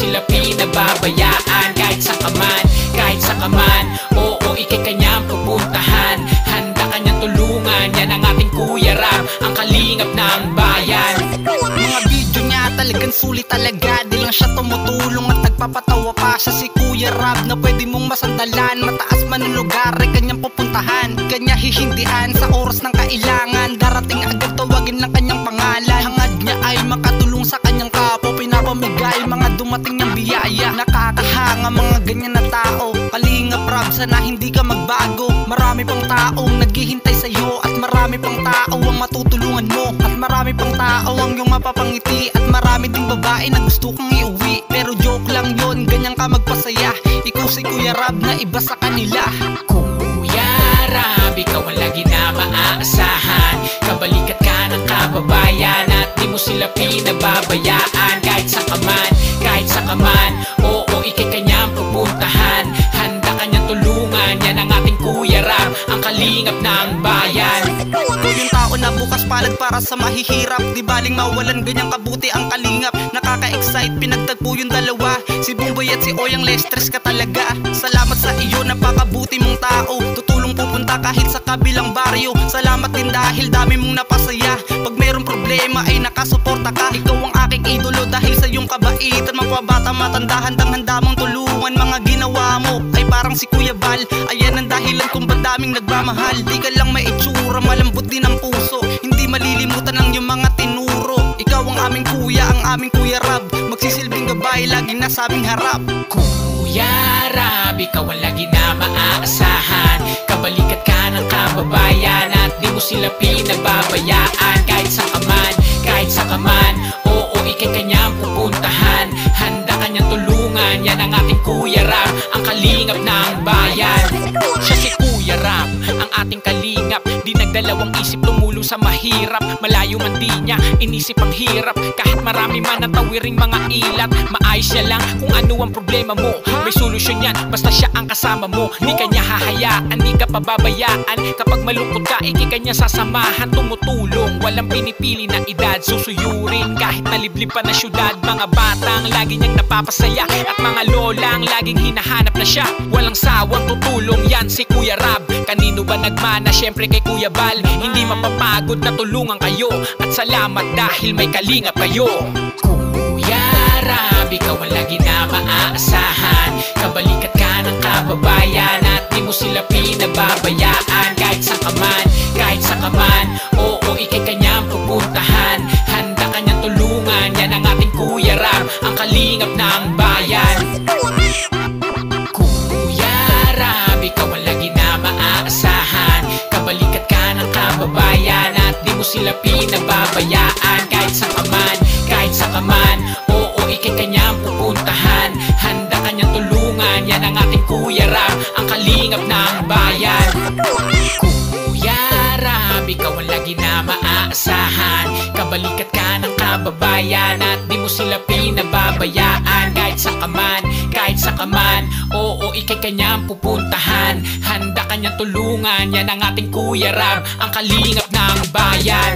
sila pinababayaan. Kahit sa kaman, kahit sa kaman, oo, ikay kanyang pupuntahan. Handa kanyang tulungan, yan ang ating Kuya Rab, ang kalingap ng bayan. Mga video niya talagang sulit talaga, di lang siya tumutulong at nagpapatawa pa siya. Si Kuya Rab na pwede mong masandalan, mataas man ang lugar ay kanyang pupuntahan, kanya hihindian sa oras ng kailangan. Darating agad, tawagin lang kanyang pangalan. Hangad niya ay makatulong sa kanyang kapo, pinapamigay mga dumating niyang biyaya. Nakakahanga mga ganyan na tao, kalingap Rab, sana hindi ka magbago. Marami pang taong naghihintay sa'yo, at marami pang tao ang matutulungan mo, at marami pang tao ang iyong mapapangiti, at marami ding babae na gusto kong iuwi. Pero joke lang yon, ganyan ka magpasaya. Ikaw si Kuya Rab na iba sa kanila. Kuya Rab, ikaw ang lagi na maaasahan, kabalikat ka ng kababayan, at di mo sila pinababayaan. Kahit sa kaman, kahit sa kaman, oo, ikay kanyang pupuntahan. Handa kanyang tulungan, yan ang ating Kuya Rab, ang kalingap ng bayan. Ikaw yung tao na bukas palad para sa mahihirap, di baling mawalan, ganyang kabuti ang kalingap. Nakaka-excite, pinagtagpo yung dalawa, si Bumboy at si Oyang, less stress ka talaga. Salamat sa iyo, napakabuti mong tao, tutulong pupunta kahit sa kabilang baryo. Salamat din dahil dami mong napasaya, pag mayroong problema ay nakasuporta ka. Ikaw ang aking idolo dahil sa iyong kabaitan, mapabata matanda, handang-handa mong tulungan. Mga ginawa mo ay parang si Kuya Bal, ayan ang dahilan kung ba't daming nagmamahal. Di ka lang may itsura, malambot din ang puso, hindi malilimutan ang iyong mga tinuro. Ikaw ang aming kuya, ang aming Kuya Rab, magsisilbing gabay, laging nasa aming harap. Kuya Rab, ikaw ang lagi na maaasahan, kabalikat ka ng kababayan, at di mo sila pinababayaan. Kahit sa kaman, kahit sa kaman, oo, ikay kanyang pupuntahan. Handa kanyang tulungan, yan ang ating Kuya Rab, ang kalingap ng bayan. Siya si Kuya Rab, ang ating kalingap, di nagdalawang isip tumulong sa mahirap. Malayo man di niya inisip ang hirap, kahit marami man ang tawiring mga ilat. Maayos siya lang kung ano ang problema mo, may solusyon yan basta siya ang kasama mo. Di kanya hahayaan, di ka pababayaan, kapag malungkot ka ikay kanya sasamahan. Tumutulong, walang pinipili na edad, susuyurin kahit naliblib pa na syudad. Mga batang lagi niyang napapasaya, at mga lolang laging hinahanap na siya. Walang sawang tutulong yan si Kuya Rab, kanino ba nagmana? Syempre kay Kuya Bal, hindi mapapagod na tulungan kayo, at salamat dahil may kalingap kayo. Kuya Rab, ikaw ang lagi na maaasahan, kabalikat ka ng kababayan, at di mo sila pinababayaan. Kahit sa kaman, kahit sa kaman, oo, ikay kanyang pupuntahan. Handa kanyang tulungan, yan ang ating Kuya Rab, ang kalingap ng bayan. Kuya Rab, ikaw ang lagi na maaasahan, kabalikat ka ng kababayan, at di mo sila pinababayaan. Kahit sa kaman, kahit sa kaman, oo, ikay kanyang pupuntahan. Handa kanyang tulungan, yan ang ating Kuya Rab, ang kalingap ng bayan. Kuya Rab, ikaw ang lagi na maaasahan, kabalikat ka ng kababayan, at di mo sila pinababayaan. Kahit sa kaman, kahit sa kaman, oo, ikay kanyang pupuntahan. Handa kanyang tulungan, yan ang ating Kuya Rab, ang kalingap ng bayan.